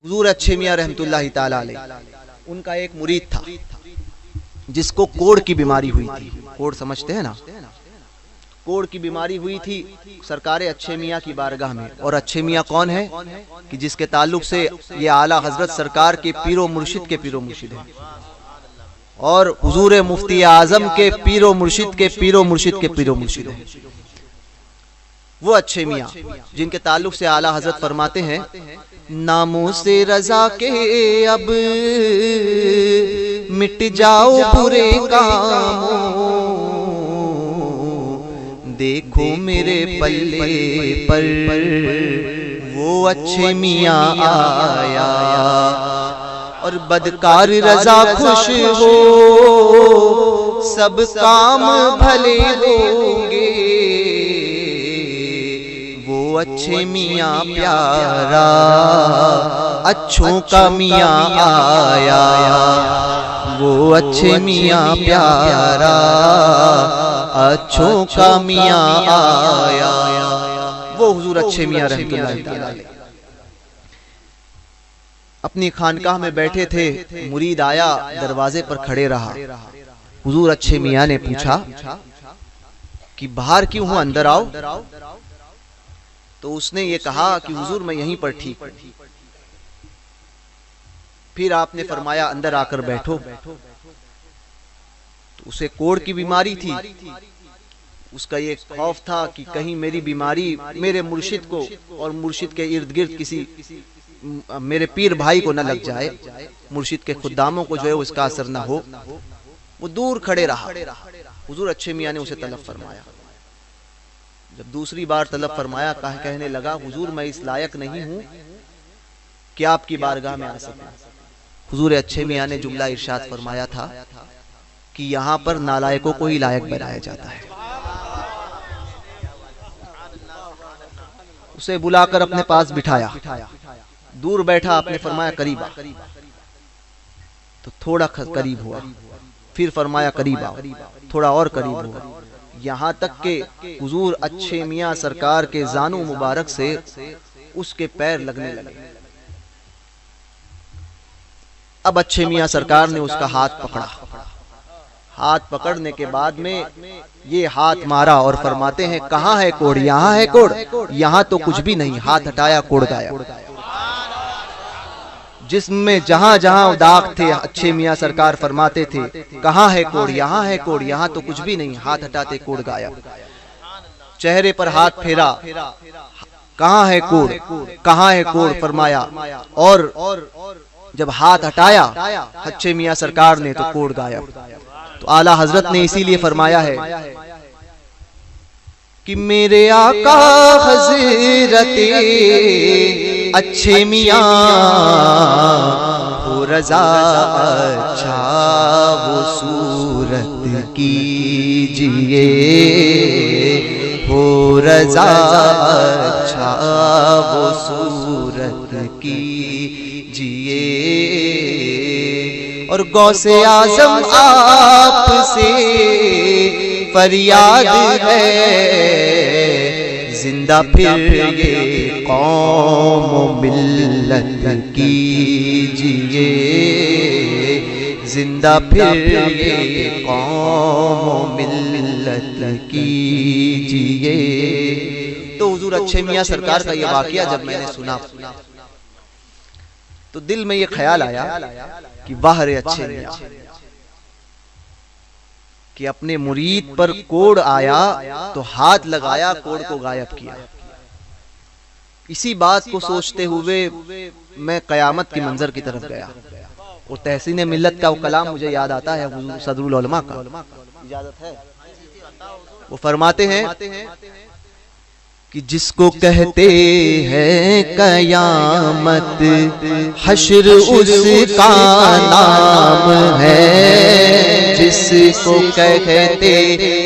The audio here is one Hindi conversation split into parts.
हुजूर अच्छे मियाँ रहमतुल्लाहि ताला अलैह, उनका एक मुरीद था जिसको कोढ़ की बीमारी हुई थी। कोढ़ समझते हैं ना? कोढ़ की बीमारी हुई थी सरकारे अच्छे मियाँ की बारगाह में। और अच्छे मियाँ कौन है कि जिसके ताल्लुक से ये आला हजरत सरकार के पीरो मुर्शिद के पीरो मुर्शिद है, और हुजूर मुफ्ती आजम के पीरो मुर्शिद के पीरो मुर्शिद के पीरो मुर्शिद है। वो अच्छे मियाँ जिनके ताल्लुक से आला हजरत फरमाते हैं, नामों से रजा के अब मिट जाओ बुरे कामों, देखो मेरे पल्ले पर वो अच्छे मियाँ आया। और बदकार रजा खुश हो सब काम भले होंगे, वो अच्छे मियाँ प्यारा अच्छों का मियाँ आया। वो अच्छे मियाँ प्यारा अच्छों का मियाँ आया। वो हुजूर अच्छे मियाँ रहमतुल्लाहि ताला अलैह अपनी खानकाह में बैठे थे। मुरीद आया, दरवाजे पर खड़े रहा। हुजूर अच्छे मियाँ ने पूछा कि बाहर क्यों हूं, अंदर आओ। तो उसने ये कहा कि हुजूर मैं यहीं पर ठीक हूं। फिर आपने फरमाया अंदर आकर बैठो। तो उसे कोढ़ की बीमारी थी। उसका ये खौफ था कि कहीं मेरी बीमारी मेरे मुर्शिद को और मुर्शिद के इर्द गिर्द किसी मेरे पीर भाई को न लग जाए, मुर्शिद के खुद्दामों को जो है उसका असर न हो। वो दूर खड़े रहा। हुजूर अच्छे मियाँ ने उसे तलब फरमाया। जब दूसरी बार तलब फरमाया, कहने लगा हुजूर मैं इस लायक नहीं हूं कि आपकी बारगाह में आ सकूं। हुजूर अच्छे मियाँ ने जुमला इरशाद फरमाया था कि यहाँ पर नालायकों को ही लायक बनाया जाता है। उसे बुलाकर अपने पास बिठाया। दूर बैठा, आपने फरमाया करीब आ। तो थोड़ा करीब हुआ। फिर फरमाया करीब आओ। थोड़ा और करीब हुआ, यहाँ तक के हुजूर अच्छे मियाँ सरकार के जानू मुबारक से उसके पैर लगने लगे। अब अच्छे मियाँ सरकार ने उसका हाथ पकड़ा। हाथ पकड़ने के बाद में ये हाथ मारा और फरमाते हैं कहाँ है कोढ़? यहाँ है कोढ़? यहाँ तो कुछ भी नहीं। हाथ हटाया, कोढ़ गायब। जिसमें जहां जहां दाग थे अच्छे मियाँ सरकार फरमाते थे कहाँ है कोढ़? यहाँ है कोढ़? यहाँ तो कुछ भी नहीं। हाथ हटाते कोढ़ गायब। चेहरे पर हाथ फेरा, कहाँ है कोढ़? कहाँ है कोढ़? फरमाया। और जब हाथ हटाया अच्छे मियाँ सरकार ने तो कोढ़ गायब। तो आला हजरत ने इसीलिए फरमाया है कि मेरे आका हजरते अच्छे मियाँ हो रजा अच्छा वो सूरत कीजिए, हो रजा अच्छा वो सूरत कीजिए। और गौसे आजम आपसे फरियाद है, जिंदा फिर ये कौम मिल्लत कीजिए, जिंदा फिर ये कौम मिल्लत कीजिए। तो हुजूर अच्छे मियाँ सरकार का ये वाकया जब मैंने सुना तो दिल में ये ख्याल आया कि वाह रे अच्छे मियाँ कि अपने मुरीद पर कोढ़ आया तो हाथ लगाया, कोढ़ को गायब किया। इसी बात को सोचते हुए मैं कयामत की मंजर की तरफ गया और तहसीन मिल्लत का वो कलाम मुझे याद आता है हुजूर सदरुल उलमा का। इजाजत है? वो फरमाते हैं कि जिसको कहते हैं कयामत हश्र उसका नाम है, जिसको कहते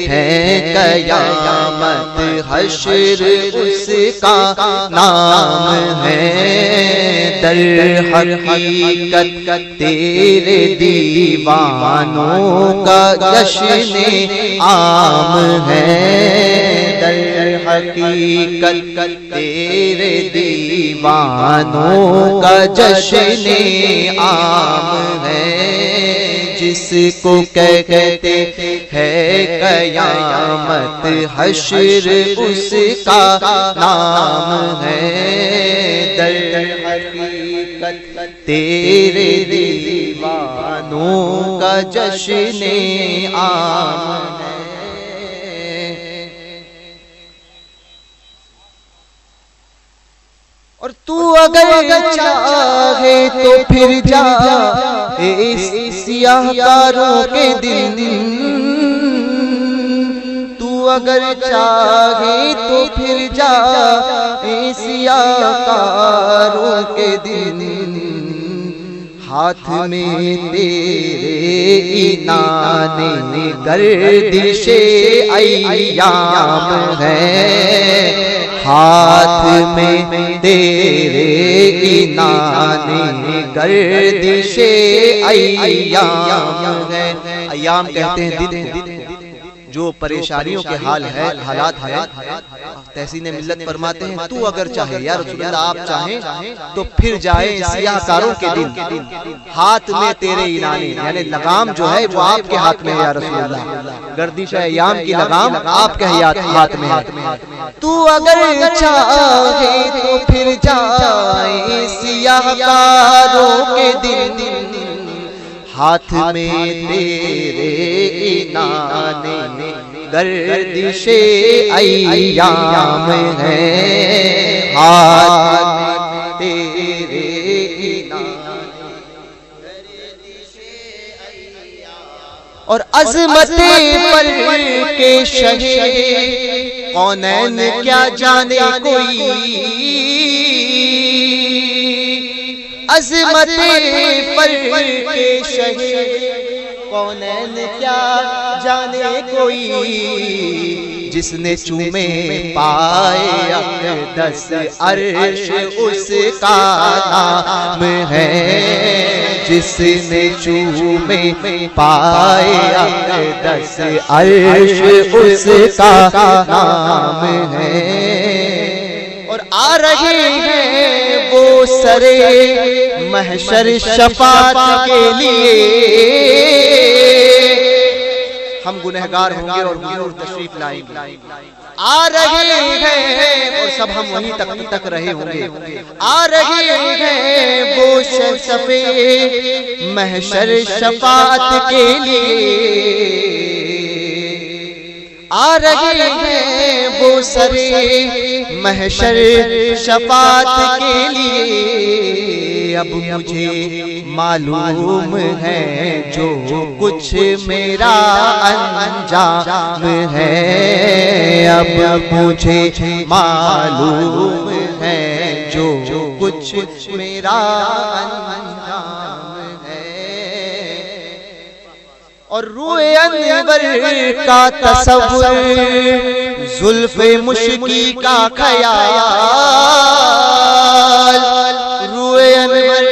हैं कयामत हश्र उसका नाम है। दर हकीकत तेरे दीवानों का जश्न आम है। दर हकीकत तेरे दीवानों का जश्न आम है। जिसको कहते है कयामत हश्र उसका नाम है। दर हकीकत तेरे दीवानों का जश्न आम है। और तू अगर चाहे तो फिर जा इस सियाहकारों के दिन। तू अगर चाहे तो फिर जा इस सियाहकारों के दिन। हाथ में तेरे इनाने गर्दिशे अय्याम है। हाथ में तेरे इनाने गर्दिशे अय्याम है। अय्याम कहते हैं दिन को, जो परेशानियों के हालात है। तहसीन मिल्लत फरमाते हैं तू अगर चाहे या रसूल अल्लाह आप चाहें तो फिर जाए सियाहकारों के दिन। हाथ में तेरे इनाने यानी लगाम जो है वो आपके हाथ में है या रसूल अल्लाह। गर्दिश अय्याम की लगाम आपके हाथ में है। तू अगर चाहे तो फिर जाए सियाहकारों के दिन। हाथ में तेरे इनाने गर्दिशे अय्याम है। हाथ में तेरे इनाने गर्दिशे अय्याम। और अज़मते पर के शहे कौनैन क्या जाने कोई। अज़मते पर के शहे कौनैन क्या जाने कोई। जिसने चूमे पाए अक़दस अर्श उसका नाम है। जिसने चूमे पाए अक़दस अर्श उसका नाम है। और आ रहे हैं वो सरे महशर शफात के लिए। हम गुनहगार होंगे और हुजूर तशरीफ लाएंगे। आ रहे हैं और सब हम वहीं तक रहे होंगे। आ रहे हैं वो सफे महशर शफात के लिए। आ रहे हैं वो सरे महशर शफात के लिए। अब मुझे मालूम है जो कुछ मेरा अंजाम है। अब मुझे मालूम है जो कुछ मेरा अंजाम है। और रूए अनवर का तसव्वुर जुल्फ़े मुश्की का ख़याल। रूए अनवर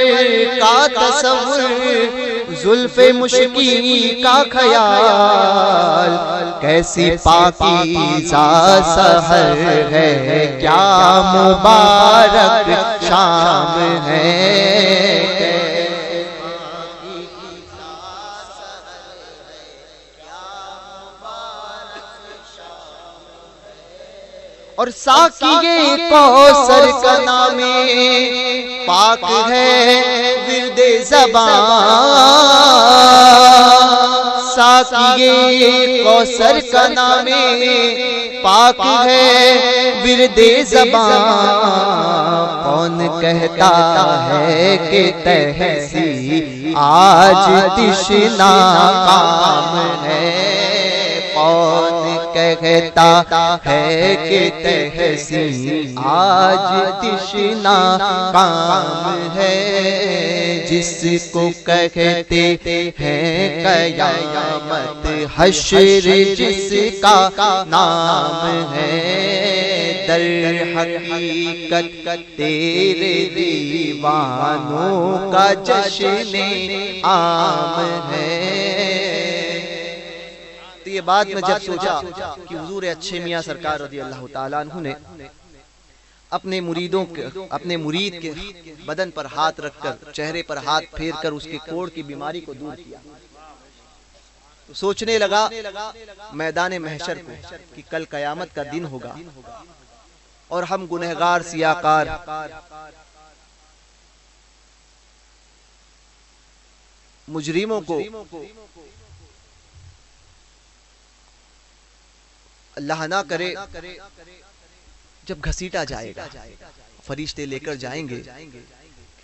का तसव्वुर जुल्फ़े मुश्की का ख़याल। कैसी पाकीज़ा सहर है क्या मुबारक शाम है। और साक़िए कौसर का नामे पाक है विर्दे ज़बान। साक़िए कौसर का नामे पाक है विर्दे ज़बान। कौन कहता है कि तहसी आज तिश्ना काम है। कौन कहता है कि तहसीन आज तिश्ना काम है। जिसको कहते हैं कयामत, हश्र जिसका नाम है, दर हकीकत तेरे दीवानों का जश्न आम है। तो ये बात मैं जब सोचा कि हुजूर अच्छे मियाँ सरकार रज़ी अल्लाह ताला अन्हु ने अपने मुरीद के बदन पर हाथ रखकर, चेहरे पर हाथ फेरकर उसके कोढ़ की बीमारी को दूर किया, तो सोचने लगा मैदान महशर को कि कल कयामत का दिन होगा और हम गुनहगार सियाकार मुजरिमों को अल्लाह ना करे जब घसीटा जाएगा, फरिश्ते लेकर जाएंगे,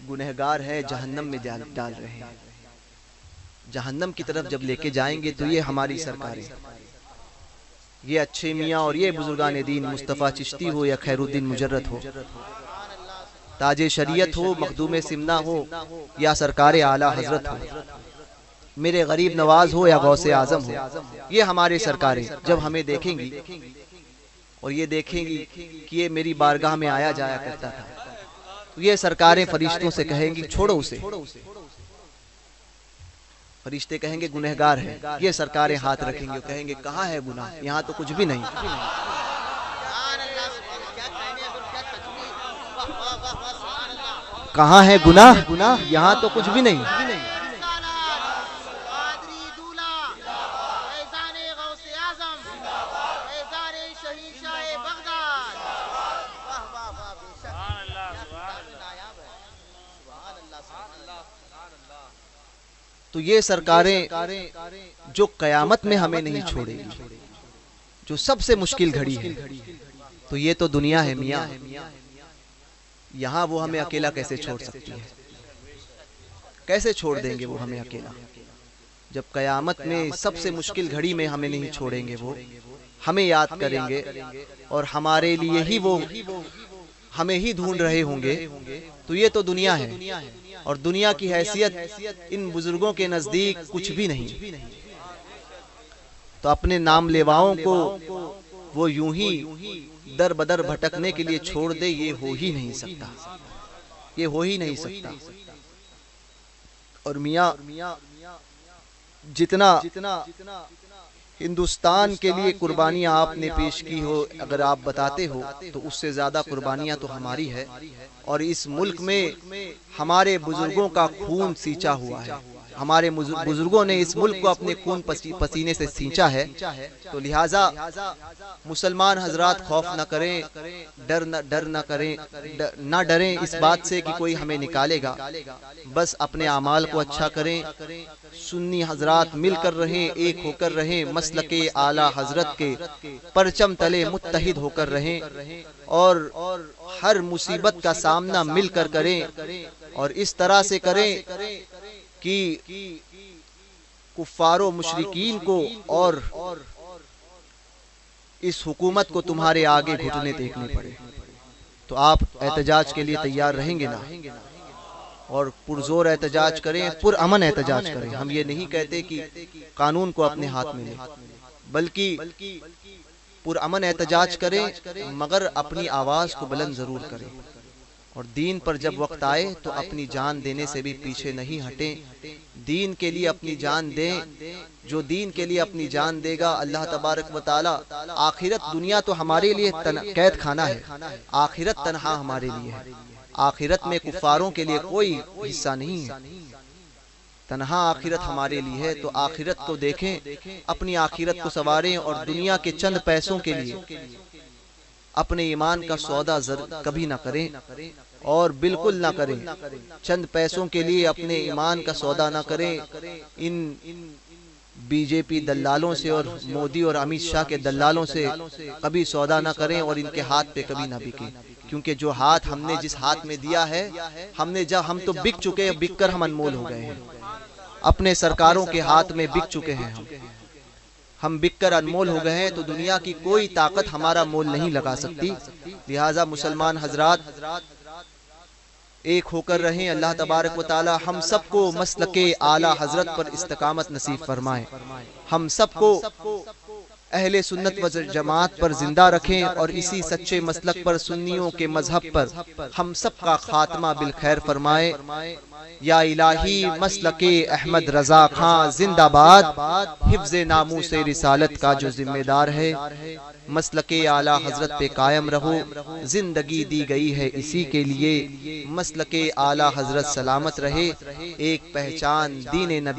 गुनहगार है जहन्नम में डाल रहे हैं, जहन्नम की तरफ जब लेके जाएंगे तो ये हमारी सरकारें, ये अच्छे मियाँ और ये बुजुर्गान दीन, मुस्तफ़ा चिश्ती हो या खैरुद्दीन मुजर्रद हो, ताजे शरीयत हो, मखदूम सिमना हो या सरकार आला हजरत हो, मेरे गरीब नवाज हो या गौसे आजम हो, ये हमारे सरकारें जब हमें देखेंगी और ये देखेंगी कि ये मेरी बारगाह में आया जाया करता था, तो ये सरकारें फरिश्तों से कहेंगी छोड़ो उसे, फरिश्ते कहेंगे गुनहगार है, ये सरकारें हाथ रखेंगे, कहेंगे कहाँ है गुनाह, यहाँ तो कुछ भी नहीं, कहाँ है गुनाह, यहाँ तो कुछ भी नहीं। तो ये सरकारें जो कयामत में हमें नहीं छोड़ेगी, जो सबसे मुश्किल घड़ी है, तो ये तो दुनिया है मियाँ, यहाँ वो हमें अकेला कैसे छोड़ सकती है, कैसे छोड़ देंगे वो हमें अकेला, जब कयामत में सबसे मुश्किल घड़ी में हमें नहीं छोड़ेंगे, वो हमें याद करेंगे और हमारे लिए ही वो हमें ही ढूंढ रहे होंगे, तो ये तो दुनिया है और दुनिया की हैसियत इन बुजुर्गों के नजदीक कुछ भी नहीं। तो अपने नाम लेवाओं को वो यूं ही दर बदर भटकने के लिए छोड़ दे, ये हो ही नहीं सकता, ये हो ही नहीं सकता। और मियाँ जितना हिंदुस्तान के लिए कुर्बानियां आपने पेश की हो, अगर आप बताते हो तो उससे ज्यादा कुर्बानियां तो हमारी है, और इस मुल्क में हमारे बुजुर्गों का खून सींचा हुआ है, हमारे बुजुर्गों ने इस मुल्क को अपने खून पसीने से सींचा है। तो लिहाजा मुसलमान हजरात खौफ न करें, डर न करें, न डरें इस बात से कि कोई हमें निकालेगा, बस अपने अमाल को अच्छा करें, सुन्नी हजरात मिलकर रहें, एक होकर रहें, मसलके आला हजरत के परचम तले मुत्तहिद होकर रहें और हर मुसीबत का सामना मिलकर करें, और इस तरह से करें कि कुफ्फारो मुशरिकीन को और इस हुकूमत को तुम्हारे आगे घुटने टेकने पड़े। तो आप एहतजाज के लिए तैयार रहेंगे ना, और पुरजोर एहतजाज करें, पुरअमन एहतजाज करें। हम ये नहीं कहते कि कानून को अपने हाथ में लें, बल्कि पुरअमन एहतजाज करें, मगर अपनी आवाज को बुलंद जरूर करें, और दीन पर जब वक्त आए तो अपनी जान देने से भी पीछे नहीं हटें। दीन के लिए अपनी जान दें, जो दीन के लिए अपनी जान देगा अल्लाह तबारक व तआला, आखिरत दुनिया तो हमारे लिए कैद खाना है, आखिरत तन्हा हमारे लिए है, आखिरत में कुफारों के लिए कोई हिस्सा नहीं है, तन्हा आखिरत हमारे लिए है। तो आखिरत को देखें, अपनी आखिरत को संवारें, और दुनिया के चंद पैसों के लिए अपने ईमान का सौदा कभी ना करें, और बिल्कुल ना करें। चंद पैसों के लिए अपने ईमान का सौदा ना करें। इन बीजेपी दल्लालों से और मोदी और अमित शाह के दल्लालों से कभी सौदा ना करें, और इनके हाथ पे कभी ना बिकें, क्योंकि जो हाथ हमने जिस हाथ में दिया है, हम तो बिक चुके हैं, बिक कर हम अनमोल हो गए हैं, अपने सरकारों के हाथ में बिक चुके हैं, हम बिककर अनमोल हो गए हैं। तो दुनिया की कोई ताकत हमारा मोल नहीं लगा सकती। लिहाजा मुसलमान हजरात एक होकर रहें। अल्लाह तबारक व तआला हम सबको मसलके आला हजरत पर इस्तकामत नसीब फरमाए, हम सबको अहले सुन्नत व जमात पर जिंदा रखें और इसी सच्चे मसलक पर सुन्नियों के मजहब पर हम सब का खात्मा बिल खैर फरमाए। या इलाही मसलके अहमद रजा खां जिंदाबाद, हिफ्ज़े नामूस रिसालत का जो जिम्मेदार है, मसलके आला हजरत पे कायम रहो, जिंदगी दी गई है इसी के लिए, मसलके आला हजरत सलामत रहे, एक पहचान दीन नबी